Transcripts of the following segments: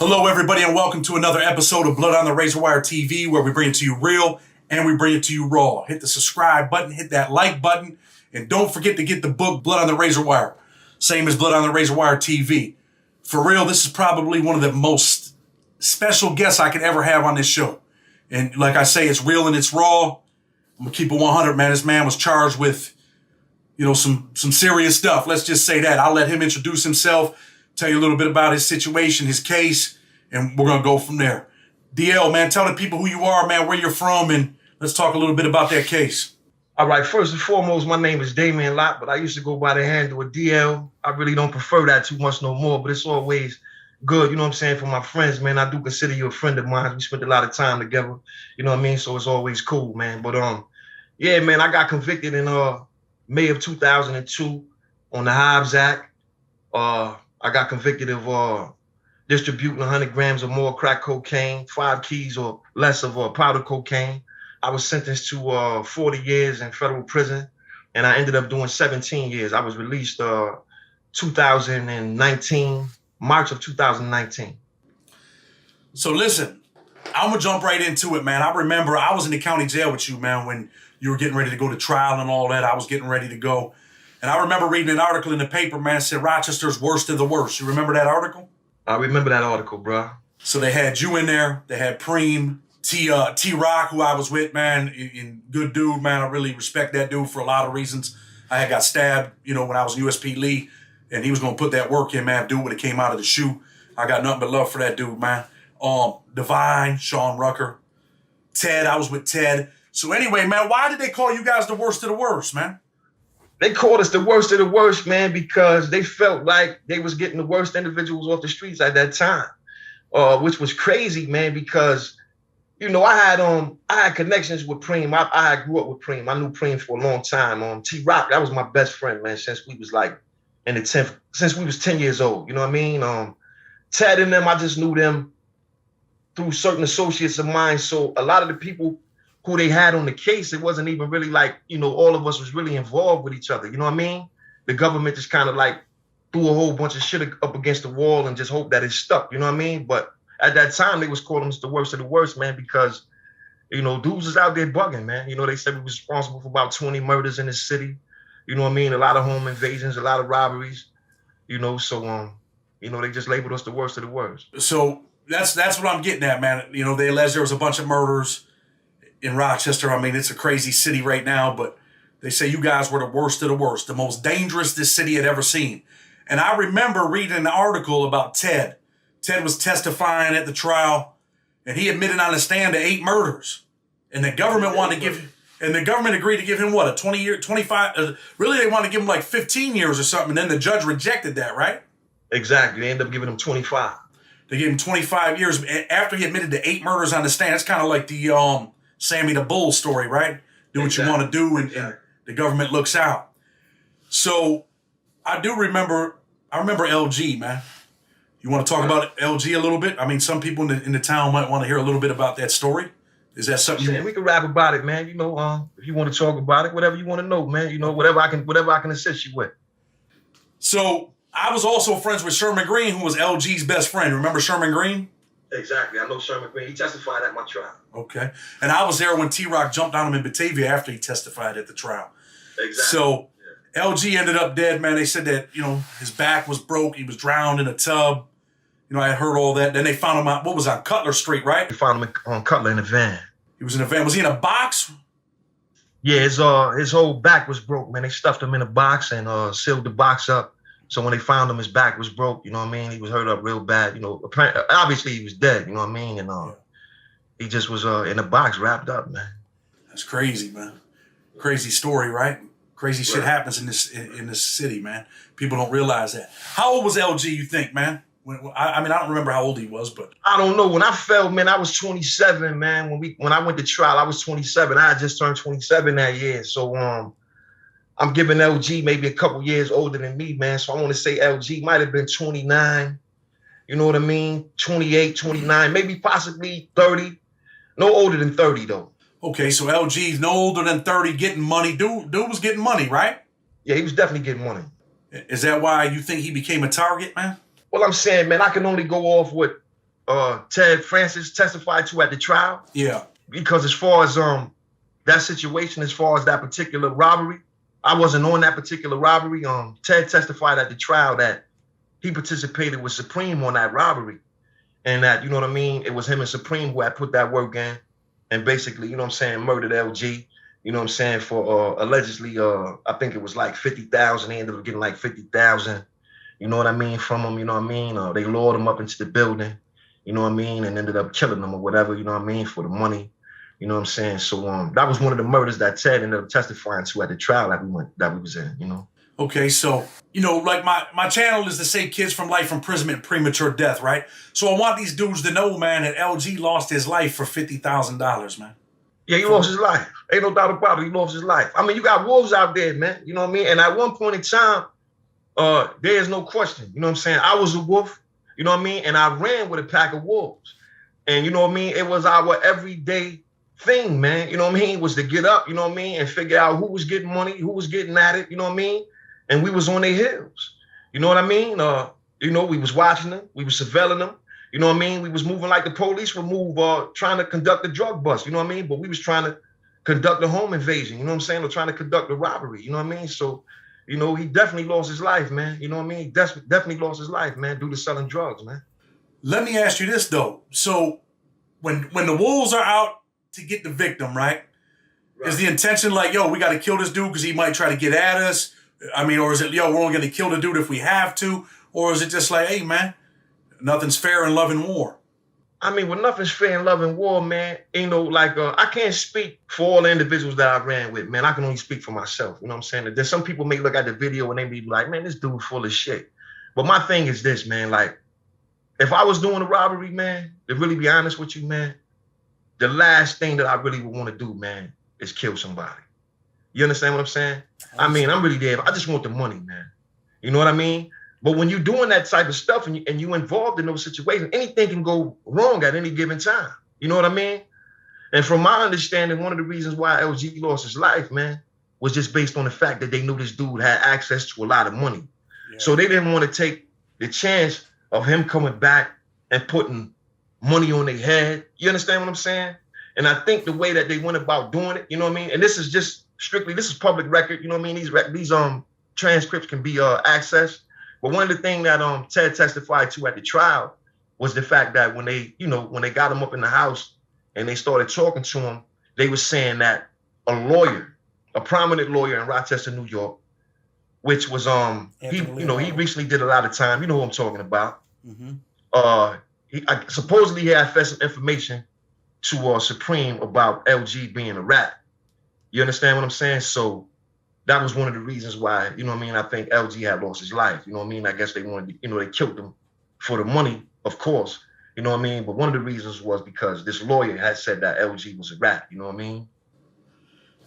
Hello, everybody, and welcome to another episode of Blood on the Razor Wire TV, where we bring it to you real and we bring it to you raw. Hit the subscribe button, hit that like button, and don't forget to get the book Blood on the Razor Wire. Same as Blood on the Razor Wire TV. For real, this is probably one of the most special guests I could ever have on this show. And like I say, it's real and it's raw. I'm gonna keep it 100, man. This man was charged with, some serious stuff. Let's just say that. I'll let him introduce himself, tell you a little bit about his situation, his case, and we're going to go from there. DL, man, tell the people who you are, man, where you're from, and let's talk a little bit about that case. All right, first and foremost, my name is Damian Lott, but I used to go by the handle of DL. I really don't prefer that too much no more, but it's always good, you know what I'm saying, for my friends, man. I do consider you a friend of mine. We spent a lot of time together, you know what I mean? So it's always cool, man. But yeah, man, I got convicted in May of 2002 on the Hobbs Act. I got convicted of distributing 100 grams or more crack cocaine, 5 keys or less of powder cocaine. I was sentenced to 40 years in federal prison, and I ended up doing 17 years. I was released 2019, March of 2019. So listen, I'm going to jump right into it, man. I remember I was in the county jail with you, man, when you were getting ready to go to trial and all that. I was getting ready to go. And I remember reading an article in the paper, man, said Rochester's worst of the worst. You remember that article? I remember that article, bro. So they had you in there. They had Preem, T-Rock, who I was with, man, and good dude, man. I really respect that dude for a lot of reasons. I had got stabbed, when I was in USP Lee, and he was going to put that work in, man. Dude would have came out of the shoe. I got nothing but love for that dude, man. Divine, Sean Rucker, Ted, I was with Ted. So anyway, man, why did they call you guys the worst of the worst, man? They called us the worst of the worst, man, because they felt like they was getting the worst individuals off the streets at that time, which was crazy, man, because, I had connections with Preem. I grew up with Preem. I knew Preem for a long time. T-Rock, that was my best friend, man, since we was since we was 10 years old, you know what I mean? Ted and them, I just knew them through certain associates of mine. So a lot of the people who they had on the case, it wasn't even really like, all of us was really involved with each other. You know what I mean? The government just kind of like threw a whole bunch of shit up against the wall and just hoped that it stuck. You know what I mean? But at that time, they was calling us the worst of the worst, man, because, dudes was out there bugging, man. They said we was responsible for about 20 murders in the city. You know what I mean? A lot of home invasions, a lot of robberies, so, they just labeled us the worst of the worst. So that's what I'm getting at, man. They alleged there was a bunch of murders in Rochester. I mean, it's a crazy city right now, but they say you guys were the worst of the worst, the most dangerous this city had ever seen. And I remember reading an article about Ted. Ted was testifying at the trial, and he admitted on the stand to 8 murders. And the government the government agreed to give him what, a 20-year, 25, really they wanted to give him like 15 years or something, and then the judge rejected that, right? Exactly. They ended up giving him 25. They gave him 25 years after he admitted to 8 murders on the stand. It's kind of like the Sammy the Bull story, right? Do what you want to do, and the government looks out. So I remember LG, man. You want to talk about LG a little bit? I mean, some people in the town might want to hear a little bit about that story. Is that something we can rap about it, man? If you want to talk about it, whatever you want to know, man. Whatever I can assist you with. So I was also friends with Sherman Green, who was LG's best friend. Remember Sherman Green? Exactly. I know Sherman Green. He testified at my trial. Okay. And I was there when T-Rock jumped on him in Batavia after he testified at the trial. Exactly. So LG ended up dead, man. They said that, his back was broke. He was drowned in a tub. I had heard all that. Then they found him on Cutler Street, right? They found him on Cutler in a van. He was in a van. Was he in a box? Yeah, his whole back was broke, man. They stuffed him in a box and sealed the box up. So when they found him, his back was broke, you know what I mean? He was hurt up real bad, apparently, obviously he was dead, you know what I mean? And he just was in a box wrapped up, man. That's crazy, man. Crazy story, right? Crazy shit happens in this city, man. People don't realize that. How old was LG, you think, man? I don't remember how old he was, but I don't know. When I fell, man, I was 27, man. When I went to trial, I was 27. I had just turned 27 that year. So I'm giving LG maybe a couple years older than me, man. So I want to say LG might have been 29. You know what I mean? 28, 29, maybe possibly 30. No older than 30, though. Okay, so LG's no older than 30, getting money. Dude was getting money, right? Yeah, he was definitely getting money. Is that why you think he became a target, man? Well, I'm saying, man, I can only go off what Ted Francis testified to at the trial. Yeah. Because as far as that situation, as far as that particular robbery, I wasn't on that particular robbery. Ted testified at the trial that he participated with Supreme on that robbery. And that, you know what I mean, it was him and Supreme who had put that work in and basically, you know what I'm saying, murdered LG, you know what I'm saying, for allegedly, I think it was like 50,000. They ended up getting like 50,000, you know what I mean, from him, you know what I mean? They lured him up into the building, you know what I mean, and ended up killing him or whatever, you know what I mean, for the money, you know what I'm saying? So that was one of the murders that Ted ended up testifying to at the trial that we was in, you know? Okay, so, you know, like my channel is to save kids from life imprisonment, premature death, right? So I want these dudes to know, man, that LG lost his life for $50,000, man. Yeah, he lost his life. Ain't no doubt about it. He lost his life. I mean, you got wolves out there, man. You know what I mean? And at one point in time, there is no question. You know what I'm saying? I was a wolf, you know what I mean? And I ran with a pack of wolves. And you know what I mean? It was our everyday thing, man. You know what I mean? It was to get up, you know what I mean? And figure out who was getting money, who was getting at it, you know what I mean? And we was on their heels. You know what I mean? You know, we was watching them. We was surveilling them. You know what I mean? We was moving like the police would move, trying to conduct a drug bust. You know what I mean? But we was trying to conduct a home invasion. You know what I'm saying? Or trying to conduct a robbery. You know what I mean? So, you know, he definitely lost his life, man. You know what I mean? He definitely lost his life, man, due to selling drugs, man. Let me ask you this, though. So when the wolves are out to get the victim, right? Is the intention like, yo, we got to kill this dude because he might try to get at us? I mean, or is it, yo, we're only going to kill the dude if we have to? Or is it just like, hey, man, nothing's fair in love and war? I mean, well, nothing's fair in love and war, man. You know, like, I can't speak for all the individuals that I ran with, man. I can only speak for myself. You know what I'm saying? There's some people may look at the video and they be like, man, this dude full of shit. But my thing is this, man. Like, if I was doing a robbery, man, to really be honest with you, man, the last thing that I really would want to do, man, is kill somebody. You understand what I'm saying? I mean, I'm really there. I just want the money, man. You know what I mean? But when you're doing that type of stuff and you involved in those situations, anything can go wrong at any given time. You know what I mean? And from my understanding, one of the reasons why LG lost his life, man, was just based on the fact that they knew this dude had access to a lot of money. Yeah. So they didn't want to take the chance of him coming back and putting money on their head. You understand what I'm saying? And I think the way that they went about doing it, you know what I mean? And this is just strictly, this is public record, you know what I mean? These transcripts can be accessed. But one of the things that Ted testified to at the trial was the fact that when they got him up in the house and they started talking to him, they were saying that a lawyer, a prominent lawyer in Rochester, New York, which was he recently did a lot of time. You know who I'm talking about. Mm-hmm. Supposedly he had fed some information to Supreme about LG being a rat. You understand what I'm saying? So that was one of the reasons why, you know what I mean, I think LG had lost his life. You know what I mean? I guess they wanted, they killed him for the money, of course. You know what I mean? But one of the reasons was because this lawyer had said that LG was a rat. You know what I mean?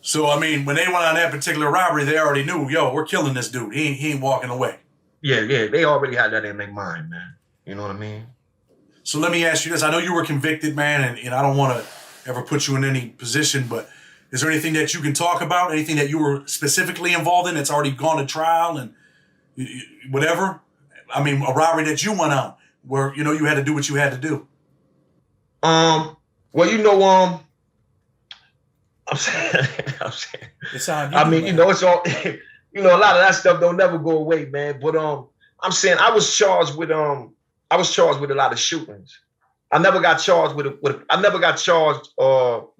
So, I mean, when they went on that particular robbery, they already knew, yo, we're killing this dude. He ain't walking away. Yeah. They already had that in their mind, man. You know what I mean? So let me ask you this. I know you were convicted, man, and I don't want to ever put you in any position, but is there anything that you can talk about? Anything that you were specifically involved in that's already gone to trial and whatever? I mean, a robbery that you went on where, you had to do what you had to do. Well, I'm saying, it's on you, I mean, man. It's all, a lot of that stuff don't never go away, man. But I'm saying I was charged with a lot of shootings. I never got charged with a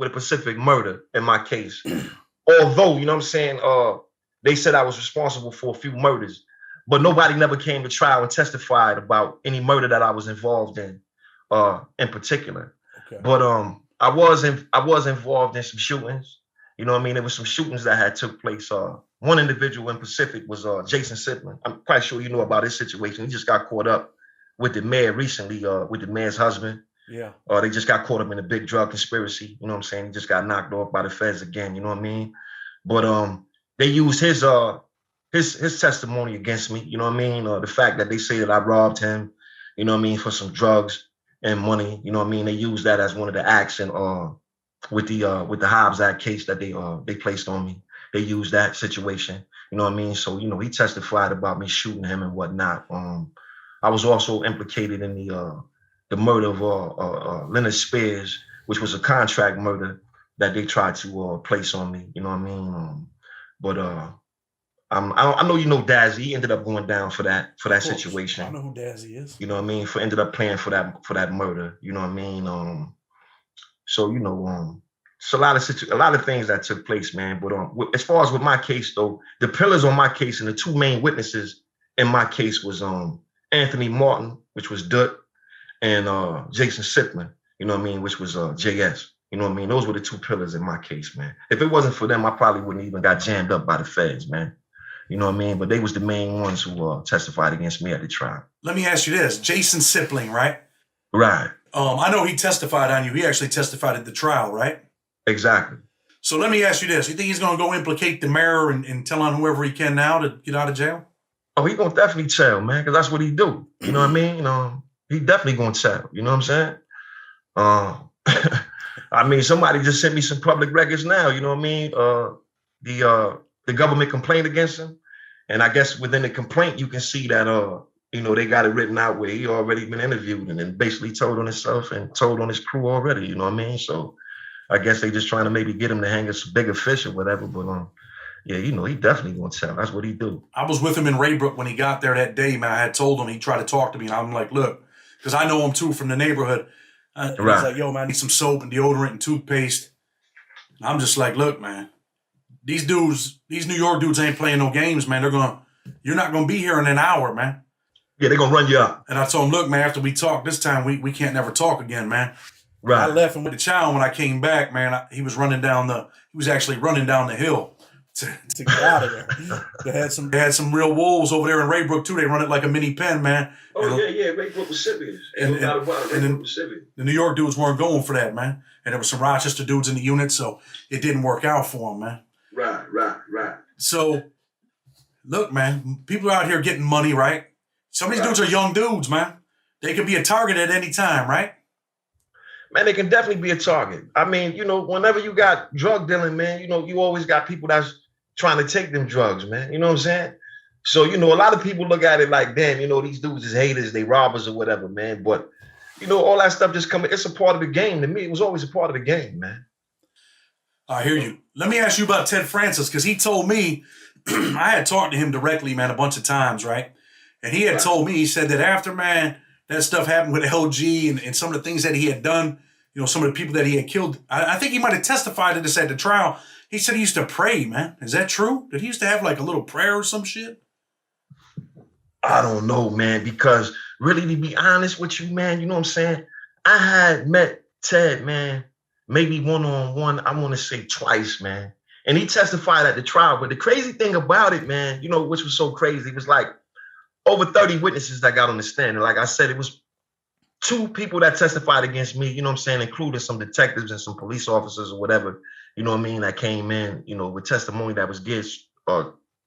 specific murder in my case. Although, you know what I'm saying, they said I was responsible for a few murders, but nobody never came to trial and testified about any murder that I was involved in particular. Okay. But I was involved in some shootings. You know what I mean? There was some shootings that had took place. One individual in Pacific was Jason Sidman. I'm quite sure you know about his situation. He just got caught up with the mayor recently, with the mayor's husband. Yeah. They just got caught up in a big drug conspiracy. You know what I'm saying? He just got knocked off by the feds again. You know what I mean? But they used his testimony against me. You know what I mean? The fact that they say that I robbed him, you know what I mean, for some drugs and money. You know what I mean? They used that as one of the acts and with the Hobbs Act case that they placed on me. They used that situation. You know what I mean? So he testified about me shooting him and whatnot. I was also implicated in the murder of Leonard Spears, which was a contract murder that they tried to place on me. You know what I mean? But I know you know Dazzy. He ended up going down for that situation. I know who Dazzy is. You know what I mean? Ended up playing for that murder. You know what I mean? So you know, it's a lot of things that took place, man. But as far as with my case though, the pillars on my case and the two main witnesses in my case was Anthony Martin, which was Dut, and Jason Sipman, you know what I mean, which was JS. You know what I mean? Those were the two pillars in my case, man. If it wasn't for them, I probably wouldn't even got jammed up by the feds, man. You know what I mean? But they was the main ones who testified against me at the trial. Let me ask you this. Jason Sipling, right? Right. I know he testified on you. He actually testified at the trial, right? Exactly. So let me ask you this. You think he's going to go implicate the mayor and tell on whoever he can now to get out of jail? Oh, he going to definitely tell, man, because that's what he do. You know what I mean? You know, he definitely going to tell. You know what I'm saying? I mean, somebody just sent me some public records now. You know what I mean? The government complained against him. And I guess within the complaint, you can see that, you know, they got it written out where he already been interviewed and then basically told on himself and told on his crew already. You know what I mean? So I guess they just trying to maybe get him to hang us bigger fish or whatever. But yeah, you know, he definitely gonna tell. That's what he do. I was with him in Raybrook when he got there that day, man. I had told him, he tried to talk to me, and I'm like, look, because I know him too from the neighborhood. Right. He's like, yo, man, I need some soap and deodorant and toothpaste. And I'm just like, look, man, these New York dudes ain't playing no games, man. You're not gonna be here in an hour, man. Yeah, they're gonna run you up. And I told him, look, man, after we talk this time, we can't never talk again, man. Right. I left him with the child. When I came back, man, he was actually running down the hill to get out of there. They had some real wolves over there in Raybrook too. They run it like a mini pen, man. Oh, yeah, Raybrook was serious. And the New York dudes weren't going for that, man. And there were some Rochester dudes in the unit, so it didn't work out for them, man. Right. So, look, man, people are out here getting money, right? Some of these dudes are young dudes, man. They could be a target at any time, right? Man, they can definitely be a target. I mean, you know, whenever you got drug dealing, man, you know, you always got people that's trying to take them drugs, man. You know what I'm saying? So, you know, a lot of people look at it like, damn, you know, these dudes is haters, they robbers or whatever, man. But, you know, all that stuff just coming, it's a part of the game. To me, it was always a part of the game, man. I hear you. Let me ask you about Ted Francis, because he told me, I had talked to him directly, man, a bunch of times, right? And he had told me, he said that after, man, that stuff happened with LG and some of the things that he had done, you know, some of the people that he had killed. I think he might have testified to this at the trial. He said he used to pray, man. Is that true? Did he used to have like a little prayer or some shit? I don't know, man, because really, to be honest with you, man, you know what I'm saying? I had met Ted, man, maybe one-on-one, I want to say twice, man. And he testified at the trial. But the crazy thing about it, man, you know, which was so crazy, was like over 30 witnesses that got on the stand. And like I said, it was 2 people that testified against me, you know what I'm saying, including some detectives and some police officers or whatever, you know what I mean, that came in, you know, with testimony that was geared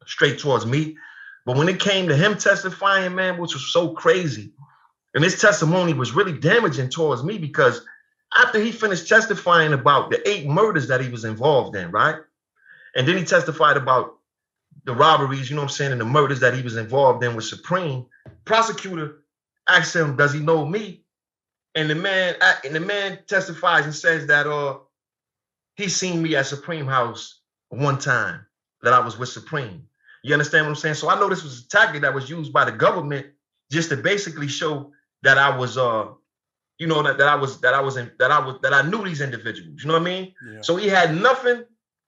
straight towards me. But when it came to him testifying, man, which was so crazy, and his testimony was really damaging towards me because after he finished testifying about the 8 murders that he was involved in, right? And then he testified about the robberies, you know what I'm saying, and the murders that he was involved in with Supreme. Prosecutor asked him, does he know me? And the man testifies and says that he seen me at Supreme House one time that I was with Supreme. You understand what I'm saying? So I know this was a tactic that was used by the government just to basically show that I was you know, that I knew these individuals. You know what I mean? Yeah. So he had nothing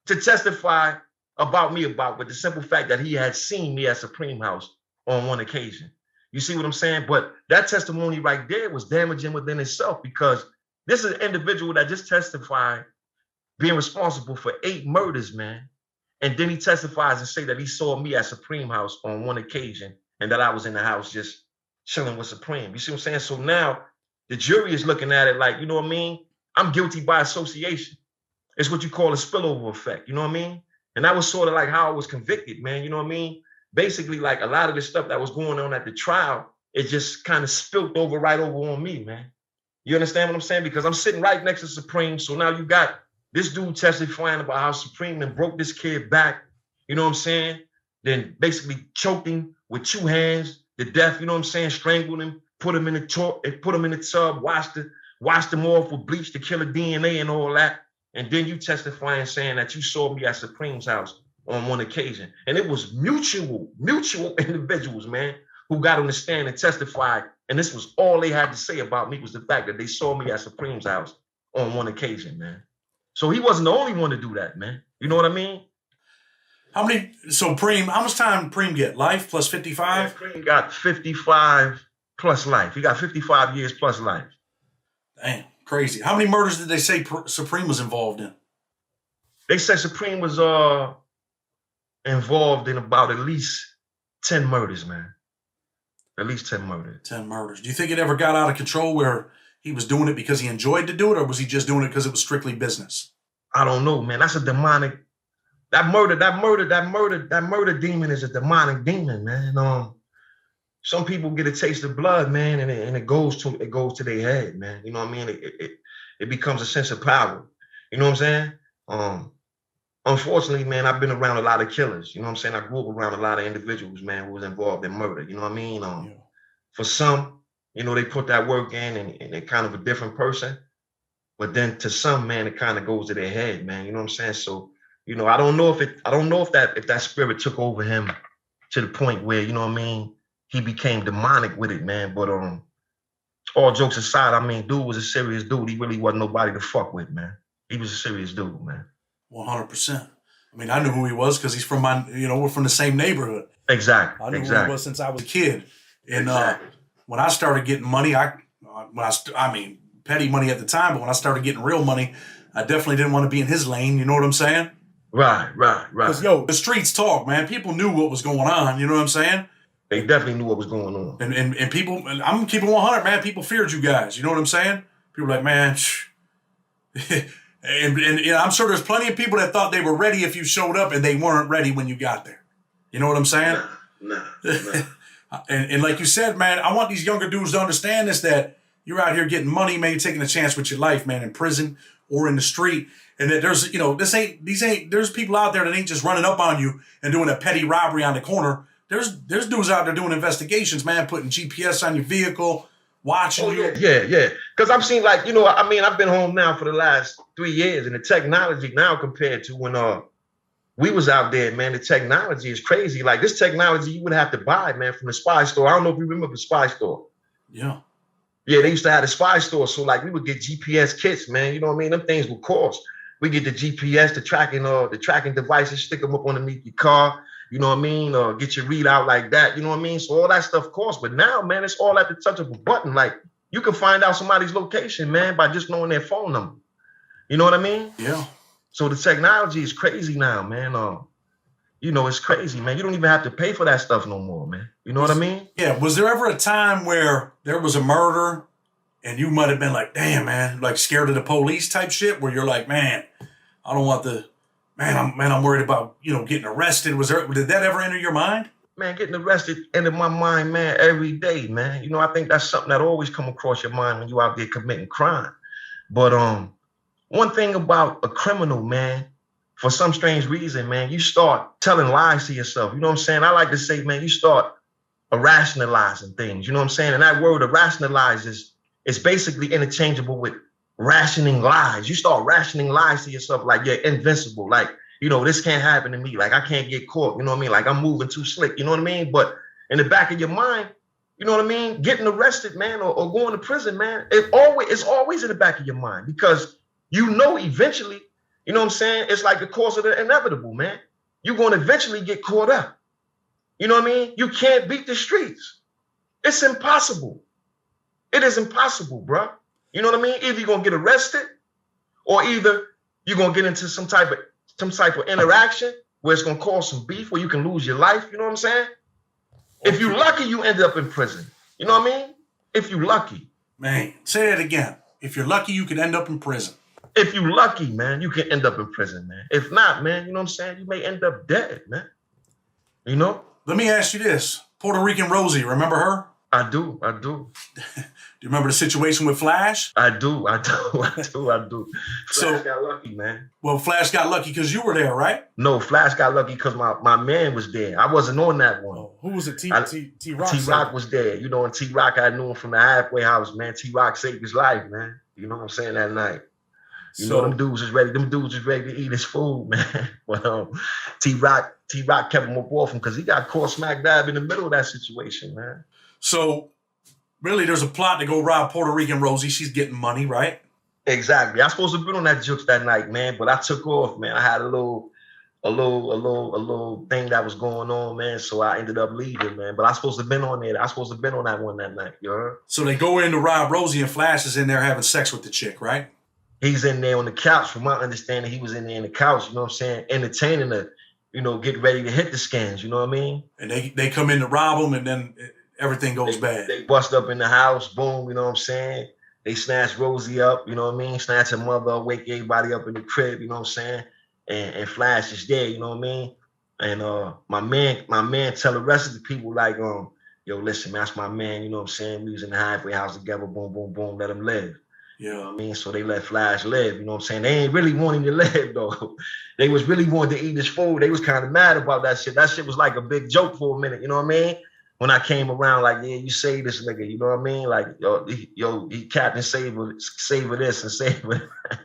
to testify about me about, but the simple fact that he had seen me at Supreme House on one occasion. You see what I'm saying? But that testimony right there was damaging within itself because this is an individual that just testified being responsible for 8 murders, man. And then he testifies and say that he saw me at Supreme House on one occasion and that I was in the house just chilling with Supreme. You see what I'm saying? So now the jury is looking at it like, you know what I mean? I'm guilty by association. It's what you call a spillover effect. You know what I mean? And that was sort of like how I was convicted, man. You know what I mean? Basically, like a lot of the stuff that was going on at the trial, it just kind of spilled over right over on me, man. You understand what I'm saying? Because I'm sitting right next to Supreme. So now you got this dude testifying about how Supreme and broke this kid back. You know what I'm saying? Then basically choked him with 2 hands to death, you know what I'm saying? Strangled him, put them in the tub, wash them off with bleach to kill the DNA and all that. And then you testifying saying that you saw me at Supreme's house on one occasion. And it was mutual individuals, man, who got on the stand and testified. And this was all they had to say about me was the fact that they saw me at Supreme's house on one occasion, man. So he wasn't the only one to do that, man. You know what I mean? How much time Preem get? Life plus 55? Yeah, Preem got 55 plus life. He got 55 years plus life. Damn, crazy. How many murders did they say Supreme was involved in? They said Supreme was involved in about at least 10 murders, man. At least 10 murders. 10 murders. Do you think it ever got out of control where he was doing it because he enjoyed to do it, or was he just doing it because it was strictly business? I don't know, man. That's a demonic. That murder demon is a demonic demon, man. Some people get a taste of blood, man, and it goes to their head, man. You know what I mean? It becomes a sense of power. You know what I'm saying? Unfortunately, man, I've been around a lot of killers. You know what I'm saying? I grew up around a lot of individuals, man, who was involved in murder. You know what I mean? For some, you know, they put that work in and they're kind of a different person. But then to some, man, it kind of goes to their head, man. You know what I'm saying? So, you know, I don't know if that spirit took over him to the point where, you know what I mean, he became demonic with it, man. But all jokes aside, I mean, dude was a serious dude. He really wasn't nobody to fuck with, man. He was a serious dude, man. 100%. I mean, I knew who he was because he's from we're from the same neighborhood. Exactly. I knew who he was since I was a kid. And when I started getting money, I mean, petty money at the time, but when I started getting real money, I definitely didn't want to be in his lane. You know what I'm saying? Right. Because, the streets talk, man. People knew what was going on. You know what I'm saying? They definitely knew what was going on. And people, I'm keeping 100, man. People feared you guys. You know what I'm saying? People were like, man, and I'm sure there's plenty of people that thought they were ready if you showed up and they weren't ready when you got there. You know what I'm saying? Nah. and like you said, man, I want these younger dudes to understand this, that you're out here getting money, man, you're taking a chance with your life, man, in prison or in the street. And that there's, there's people out there that ain't just running up on you and doing a petty robbery on the corner. There's dudes out there doing investigations, man, putting GPS on your vehicle, watching you. Yeah. Because I've seen, like, I've been home now for the last 3 years, and the technology now compared to when we was out there, man, the technology is crazy. Like, this technology you would have to buy, man, from the spy store. I don't know if you remember the spy store. Yeah. Yeah, they used to have the spy store. So, like, we would get GPS kits, man. You know what I mean? Them things would cost. We get the GPS, the tracking devices, stick them up underneath your car. You know what I mean? Get your readout like that. You know what I mean? So all that stuff costs. But now, man, it's all at the touch of a button. Like, you can find out somebody's location, man, by just knowing their phone number. You know what I mean? Yeah. So the technology is crazy now, man. It's crazy, man. You don't even have to pay for that stuff no more, man. You know what I mean? Yeah. Was there ever a time where there was a murder and you might have been like, damn, man, like scared of the police type shit, where you're like, man, I don't want I'm worried about, getting arrested. Did that ever enter your mind? Man, getting arrested entered my mind, man, every day, man. I think that's something that always come across your mind when you out there committing crime. But one thing about a criminal, man, for some strange reason, man, you start telling lies to yourself. You know what I'm saying? I like to say, man, you start rationalizing things. You know what I'm saying? And that word rationalize is basically interchangeable with rationing lies. You start rationing lies to yourself like you're invincible. Like, this can't happen to me. Like, I can't get caught. You know what I mean? Like, I'm moving too slick. You know what I mean? But in the back of your mind, you know what I mean? Getting arrested, man, or going to prison, man, it's always in the back of your mind, because eventually, you know what I'm saying? It's like the course of the inevitable, man. You're going to eventually get caught up. You know what I mean? You can't beat the streets. It's impossible. It is impossible, bro. You know what I mean? Either you're going to get arrested, or either you're going to get into some type of interaction where it's going to cause some beef, where you can lose your life. You know what I'm saying? If you're lucky, you end up in prison. You know what I mean? If you're lucky. Man, say that again. If you're lucky, you could end up in prison. If you're lucky, man, you can end up in prison, man. If not, man, you know what I'm saying? You may end up dead, man. You know? Let me ask you this. Puerto Rican Rosie, remember her? I do. Do you remember the situation with Flash? I do. Flash So, got lucky, man. well, Flash got lucky because you were there, right? No, Flash got lucky because my man was there. I wasn't on that one. Oh, who was it? T Rock. T Rock was there, you know, and T Rock, I knew him from the halfway house, man. T Rock saved his life, man. You know what I'm saying, that night. You know, them dudes was ready to eat his food, man. But T Rock kept him up off him because he got caught smack dab in the middle of that situation, man. So really there's a plot to go rob Puerto Rican Rosie. She's getting money, right? Exactly. I was supposed to have been on that jukes that night, man, but I took off, man. I had a little thing that was going on, man. So I ended up leaving, man. But I was supposed to have been on there. I was supposed to have been on that one that night, you heard? So they go in to rob Rosie and Flash is in there having sex with the chick, right? He's in there on the couch. From my understanding, he was in there on the couch, you know what I'm saying? Entertaining her, you know, get ready to hit the scans, you know what I mean? And they come in to rob him and then everything goes bad. They bust up in the house, boom, you know what I'm saying? They snatch Rosie up, you know what I mean? Snatch her mother, wake everybody up in the crib, you know what I'm saying? And Flash is there, you know what I mean? And my man tell the rest of the people like, yo, listen, man, that's my man, you know what I'm saying? We was in the halfway house together, boom, boom, boom, let him live. Yeah. You know what I mean? So they let Flash live, you know what I'm saying? They ain't really wanting to live though. They was really wanting to eat his food. They was kind of mad about that shit. That shit was like a big joke for a minute, you know what I mean? When I came around, like, yeah, you say this nigga, you know what I mean? Like, he Captain Savor this and Savor that.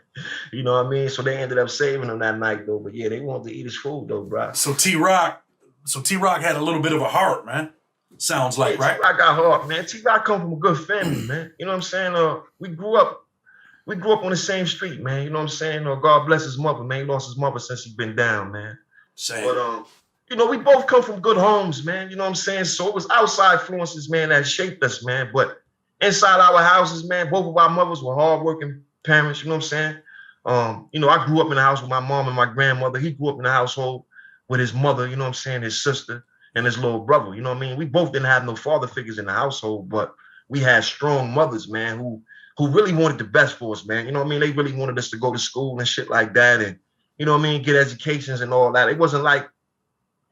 You know what I mean? So they ended up saving him that night though. But yeah, they wanted to eat his food though, bro. So T-Rock had a little bit of a heart, man. Sounds like, right? T-Rock got heart, man. T-Rock come from a good family, man. You know what I'm saying? We grew up on the same street, man. You know what I'm saying? God bless his mother, man. He lost his mother since he been down, man. Same. But you know, we both come from good homes, man. You know what I'm saying? So it was outside influences, man, that shaped us, man. But inside our houses, man, both of our mothers were hardworking parents, you know what I'm saying? You know, I grew up in the house with my mom and my grandmother. He grew up in the household with his mother, you know what I'm saying, his sister and his little brother, you know what I mean? We both didn't have no father figures in the household, but we had strong mothers, man, who really wanted the best for us, man. You know what I mean? They really wanted us to go to school and shit like that and, you know what I mean, get educations and all that. It wasn't like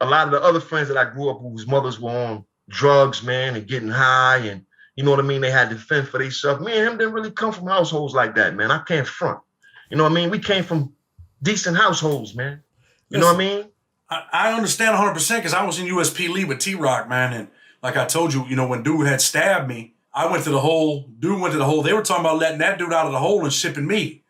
a lot of the other friends that I grew up with whose mothers were on drugs, man, and getting high and, you know what I mean? They had to fend for themselves. Me and him didn't really come from households like that, man. I can't front. You know what I mean? We came from decent households, man. You know what I mean? I understand 100% because I was in USP Lee with T-Rock, man. And like I told you, you know, when dude had stabbed me, I went to the hole. Dude went to the hole. They were talking about letting that dude out of the hole and shipping me.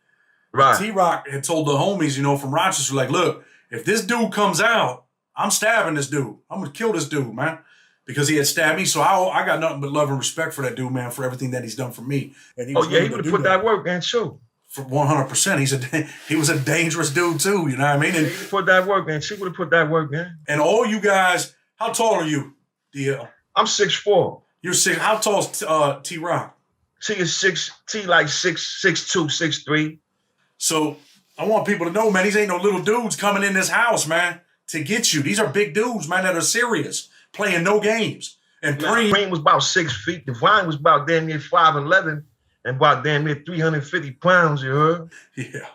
Right. T-Rock had told the homies, you know, from Rochester, like, look, if this dude comes out, I'm stabbing this dude. I'm going to kill this dude, man. Because he had stabbed me. So I got nothing but love and respect for that dude, man, for everything that he's done for me. And he he would have put that work in, too. For 100%. He was a dangerous dude, too. You know what I mean? And he put that work in. She would have put that work in. And all you guys, how tall are you, DL? I'm 6'4". You're 6. How tall is T-Rock? T is 6, T like 6'2", 6'3". So I want people to know, man, these ain't no little dudes coming in this house, man, to get you. These are big dudes, man, that are serious, playing no games. And Preem was about 6 feet. Divine was about damn near 5'11" and about damn near 350 pounds, you heard? Yeah.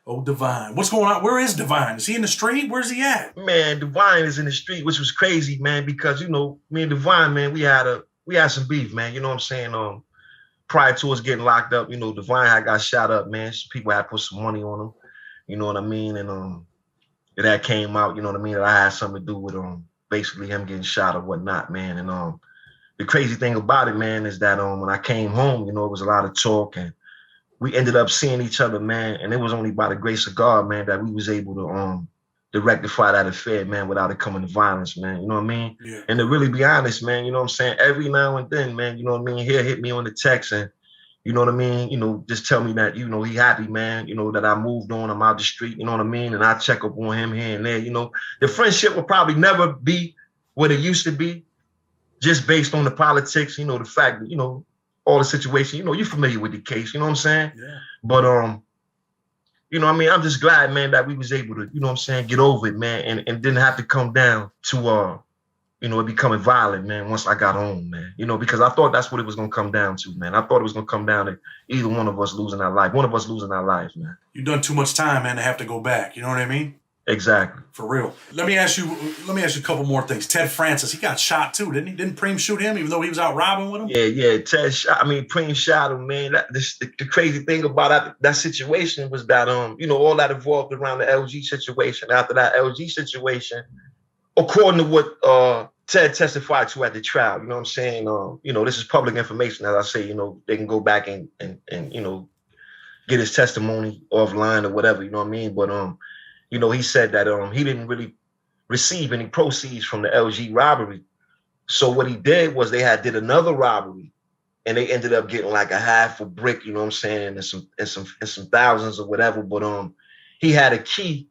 Oh, Divine. What's going on? Where is Divine? Is he in the street? Where's he at? Man, Divine is in the street, which was crazy, man, because, you know, me and Divine, man, we had some beef, man. You know what I'm saying? Prior to us getting locked up, you know, Divine had got shot up, man. People had put some money on him. You know what I mean? And that came out, you know what I mean? That I had something to do with basically him getting shot or whatnot, man. And the crazy thing about it, man, is that when I came home, you know, it was a lot of talk and we ended up seeing each other, man. And it was only by the grace of God, man, that we was able to rectify that affair, man, without it coming to violence, man. You know what I mean? Yeah. And to really be honest, man, you know what I'm saying? Every now and then, man, you know what I mean? He'll hit me on the text and, you know what I mean? You know, just tell me that, you know, he happy, man, you know, that I moved on, I'm out the street, you know what I mean? And I check up on him here and there, you know. The friendship will probably never be what it used to be, just based on the politics, you know, the fact that, you know, all the situation, you know, you're familiar with the case, you know what I'm saying? Yeah. But, you know what I mean? I'm just glad, man, that we was able to, you know what I'm saying, get over it, man, and didn't have to come down to, you know, it becoming violent, man, once I got home, man. You know, because I thought that's what it was going to come down to, man. I thought it was going to come down to either one of us losing our life, man. You've done too much time, man, to have to go back. You know what I mean? Exactly. For real. Let me ask you a couple more things. Ted Francis, he got shot too, didn't he? Didn't Preem shoot him even though he was out robbing with him? Yeah. Preem shot him, man. The crazy thing about that situation was that all that evolved around the LG situation. After that LG situation, according to what Ted testified to at the trial, you know what I'm saying? This is public information, as I say, they can go back and get his testimony offline or whatever, you know what I mean? But he said that he didn't really receive any proceeds from the LG robbery. So what he did was they did another robbery, and they ended up getting like a half a brick, you know what I'm saying, and some thousands or whatever. But he had a key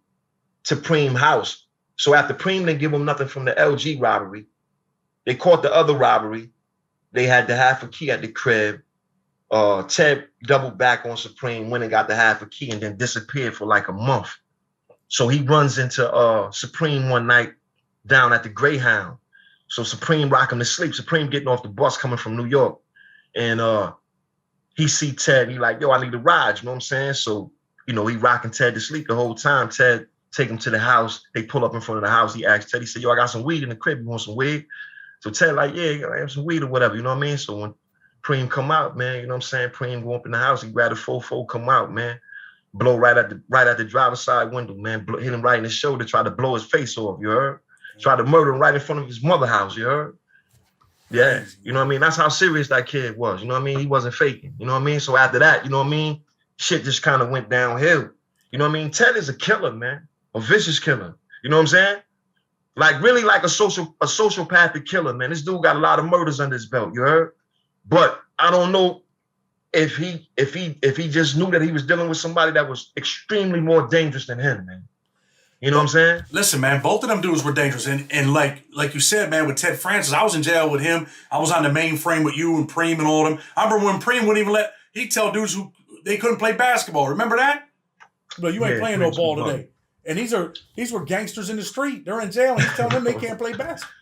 to Preem house. So after Preem didn't give him nothing from the LG robbery, they caught the other robbery. They had the half a key at the crib. Ted doubled back on Supreme, went and got the half a key, and then disappeared for like a month. So he runs into Supreme one night down at the Greyhound. So Supreme rock him to sleep. Supreme getting off the bus coming from New York. And he see Ted. He like, yo, I need a ride. You know what I'm saying? So, he rocking Ted to sleep the whole time. Ted take him to the house. They pull up in front of the house. He asked Ted, he said, yo, I got some weed in the crib. You want some weed? So Ted like, yeah, I have some weed or whatever. You know what I mean? So when Preem come out, man, you know what I'm saying? Preem go up in the house. He grab the 4-4, come out, man. Blow right at the driver's side window, man. Hit him right in the shoulder, try to blow his face off, you heard? Try to murder him right in front of his mother house, you heard? Yeah, you know what I mean? That's how serious that kid was, you know what I mean? He wasn't faking, you know what I mean? So after that, you know what I mean? Shit just kind of went downhill. You know what I mean? Ted is a killer, man. A vicious killer. You know what I'm saying? Like really like a sociopathic killer, man. This dude got a lot of murders under his belt, you heard? But I don't know if he just knew that he was dealing with somebody that was extremely more dangerous than him, man. You know what I'm saying? Listen, man, both of them dudes were dangerous. And like you said, man, with Ted Francis, I was in jail with him. I was on the mainframe with you and Preem and all them. I remember when Preem wouldn't even he'd tell dudes who they couldn't play basketball. Remember that? But you ain't playing no ball today. And these were gangsters in the street. They're in jail and he's telling them they can't play basketball.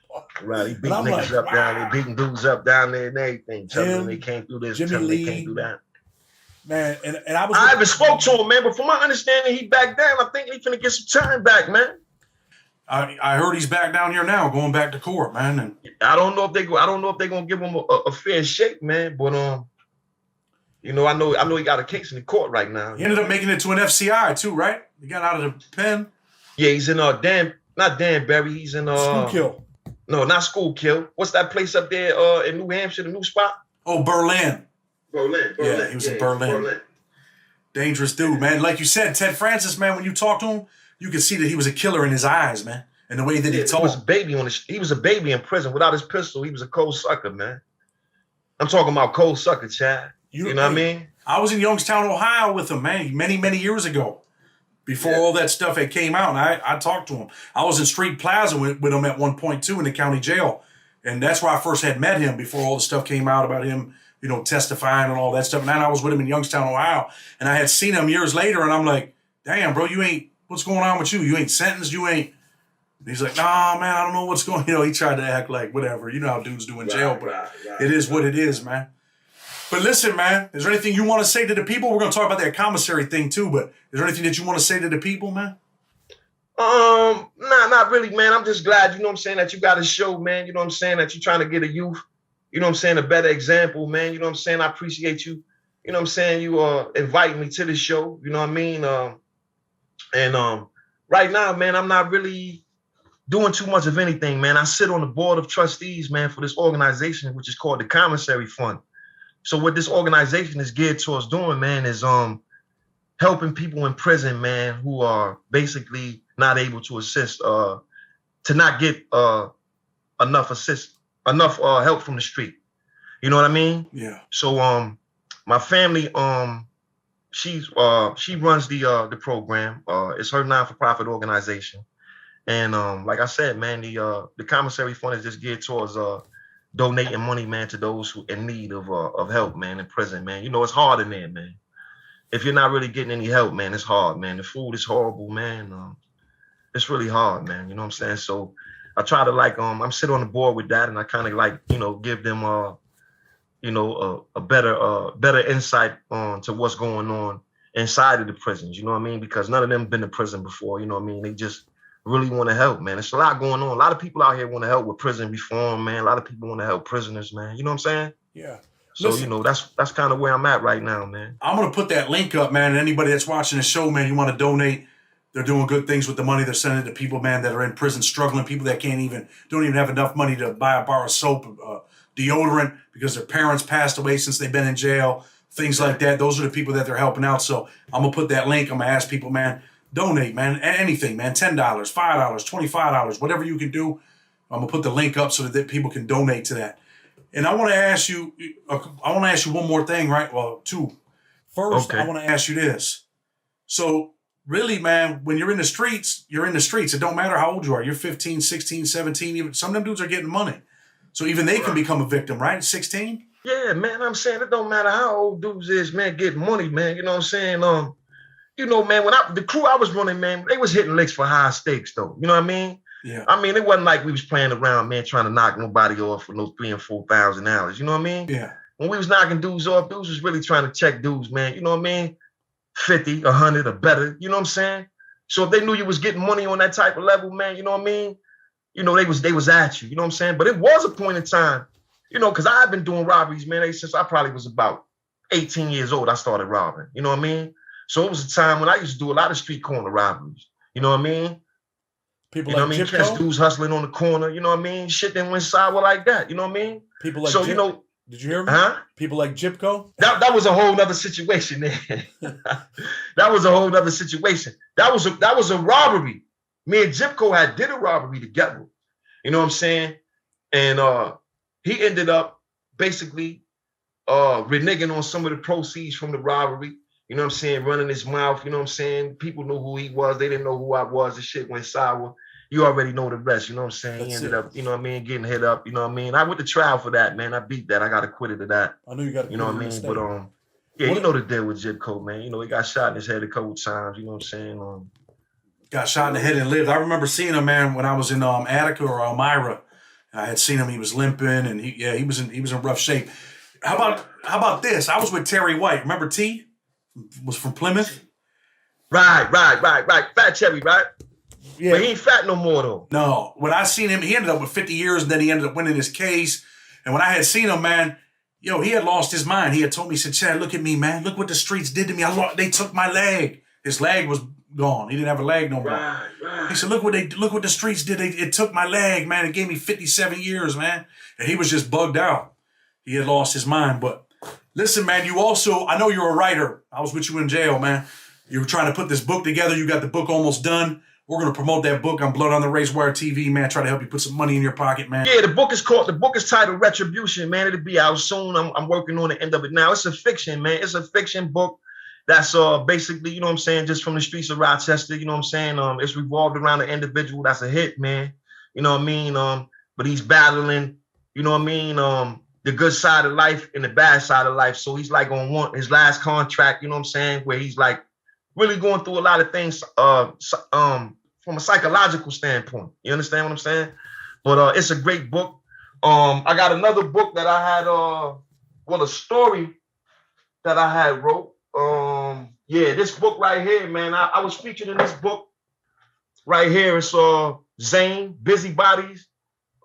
Right, he beating niggas up down there, beating dudes up down there and everything. Telling them they can't do this, telling them they can't do that. Man, and I haven't spoke to him, man, but from my understanding, he back down. I think he's gonna get some time back, man. I heard he's back down here now, going back to court, man. And I don't know if they're gonna give him a fair shake, man. But I know he got a case in the court right now. He ended up making it to an FCI too, right? He got out of the pen. Yeah, he's in not Danbury. He's in Schuylkill. No, not Schuylkill. What's that place up there in New Hampshire? The new spot? Oh, Berlin. Berlin. Yeah, he was in Berlin. Dangerous dude, man. Like you said, Ted Francis, man, when you talk to him, you can see that he was a killer in his eyes, man. And the way that he talked. He was a baby in prison. Without his pistol, he was a cold sucker, man. I'm talking about cold sucker, Chad. You know what I mean? I was in Youngstown, Ohio with him, man, many, many years ago. Before all that stuff had came out, and I talked to him. I was in Street Plaza with him at one point, too, in the county jail. And that's where I first had met him before all the stuff came out about him, testifying and all that stuff. And then I was with him in Youngstown, Ohio. And I had seen him years later, and I'm like, damn, bro, what's going on with you? You ain't sentenced, And he's like, nah, man, I don't know what's going on. He tried to act like whatever. You know how dudes do in jail, but it is what it is, man. But listen, man, is there anything you want to say to the people? We're going to talk about that commissary thing, too, but is there anything that you want to say to the people, man? Nah, not really, man. I'm just glad, you know what I'm saying, that you got a show, man. You know what I'm saying, that you're trying to get a youth, you know what I'm saying, a better example, man. You know what I'm saying? I appreciate you. You know what I'm saying? You inviting me to the show, you know what I mean? Right now, man, I'm not really doing too much of anything, man. I sit on the board of trustees, man, for this organization, which is called the Commissary Fund. So what this organization is geared towards doing, man, is helping people in prison, man, who are basically not able to assist, to not get enough help from the street. You know what I mean? Yeah. So my family, she runs the program. It's her non-for-profit organization, and like I said, man, the Commissary Fund is just geared towards donating money, man, to those who in need of help, man, in prison, man. You know, it's hard in there, man. If you're not really getting any help, man, it's hard, man. The food is horrible, man. It's really hard, man. You know what I'm saying? So I try to I'm sitting on the board with that, and I kind of give them a better insight on to what's going on inside of the prisons, you know what I mean? Because none of them been to prison before, you know what I mean? They just really want to help, man. There's a lot going on. A lot of people out here want to help with prison reform, man. A lot of people want to help prisoners, man. You know what I'm saying? Yeah. So, Listen, you know, that's kind of where I'm at right now, man. I'm going to put that link up, man. And anybody that's watching the show, man, you want to donate, they're doing good things with the money. They're sending it to people, man, that are in prison struggling, people that don't even have enough money to buy a bar of soap, deodorant, because their parents passed away since they've been in jail, things like that. Those are the people that they're helping out. So I'm going to put that link. I'm going to ask people, man, donate, man, anything, man, $10, $5, $25, whatever you can do. I'm going to put the link up so that people can donate to that. And I want to ask you one more thing, right? Well, two. First, okay. I want to ask you this. So really, man, when you're in the streets, you're in the streets. It don't matter how old you are. You're 15, 16, 17. Even some of them dudes are getting money. So even they can become a victim, right? 16? Yeah, man, I'm saying it don't matter how old dudes is, man, getting money, man. You know what I'm saying? You know, man, when the crew I was running, man, they was hitting licks for high stakes, though. You know what I mean? Yeah. I mean, it wasn't like we was playing around, man, trying to knock nobody off for no $3,000 and $4,000. You know what I mean? Yeah. When we was knocking dudes off, dudes was really trying to check dudes, man. You know what I mean? 50, 100 or better. You know what I'm saying? So if they knew you was getting money on that type of level, man, you know what I mean? You know, they was at you. You know what I'm saying? But it was a point in time, you know, because I've been doing robberies, man, since I probably was about 18 years old. I started robbing. You know what I mean? So it was a time when I used to do a lot of street corner robberies. You know what I mean? People you know like what I mean? Catch dudes hustling on the corner. You know what I mean? Shit didn't went sour like that. You know what I mean? People like so, you know. Did you hear me? Huh? People like Gypco? That was a whole nother situation there. That was a whole nother situation. That was a robbery. Me and Gypco did a robbery together. You know what I'm saying? And he ended up basically reneging on some of the proceeds from the robbery. You know what I'm saying? Running his mouth. You know what I'm saying? People knew who he was. They didn't know who I was. The shit went sour. You already know the rest. You know what I'm saying? He ended up, you know what I mean, getting hit up. You know what I mean? I went to trial for that, man. I beat that. I got acquitted of that. I knew you got. You know what I mean? But yeah, you know the deal with Gypco, man. You know he got shot in his head a couple times. You know what I'm saying? Got shot in the head and lived. I remember seeing him, man, when I was in Attica or Elmira. I had seen him. He was limping, and he was in rough shape. How about this? I was with Terry White. Remember T? Was from Plymouth. Right. Fat Cherry, right? Yeah. But he ain't fat no more, though. No. When I seen him, he ended up with 50 years, and then he ended up winning his case. And when I had seen him, man, he had lost his mind. He had told me, he said, Chad, look at me, man. Look what the streets did to me. They took my leg. His leg was gone. He didn't have a leg no more. Right. He said, look what the streets did. It took my leg, man. It gave me 57 years, man. And he was just bugged out. He had lost his mind. But listen, man, I know you're a writer. I was with you in jail, man. You were trying to put this book together. You got the book almost done. We're going to promote that book on Blood on the Razor Wire TV, man. Try to help you put some money in your pocket, man. Yeah, the book is titled Retribution, man. It'll be out soon. I'm working on the end of it now. It's a fiction, man. It's a fiction book that's basically, you know what I'm saying, just from the streets of Rochester, you know what I'm saying? It's revolved around an individual that's a hit, man. You know what I mean? But he's battling, you know what I mean, the good side of life and the bad side of life. So he's like on his last contract, you know what I'm saying, where he's like really going through a lot of things from a psychological standpoint. You understand what I'm saying? But it's a great book. I got another book that I had, a story that I had wrote. This book right here, man. I was featured in this book right here. It's Zane, Busybodies.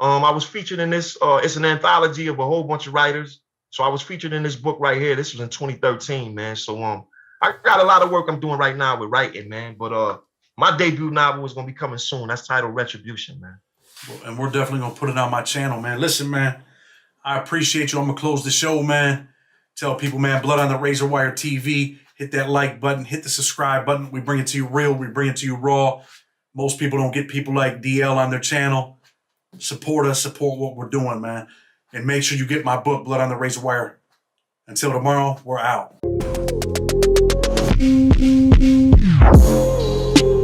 I was featured in this. It's an anthology of a whole bunch of writers. So I was featured in this book right here. This was in 2013, man. So I got a lot of work I'm doing right now with writing, man. But my debut novel is gonna be coming soon. That's titled Retribution, man. And we're definitely gonna put it on my channel, man. Listen, man, I appreciate you. I'm gonna close the show, man. Tell people, man, Blood on the Razor Wire TV. Hit that like button. Hit the subscribe button. We bring it to you real. We bring it to you raw. Most people don't get people like DL on their channel. Support us. Support what we're doing, man. And make sure you get my book, Blood on the Razor Wire. Until tomorrow, we're out.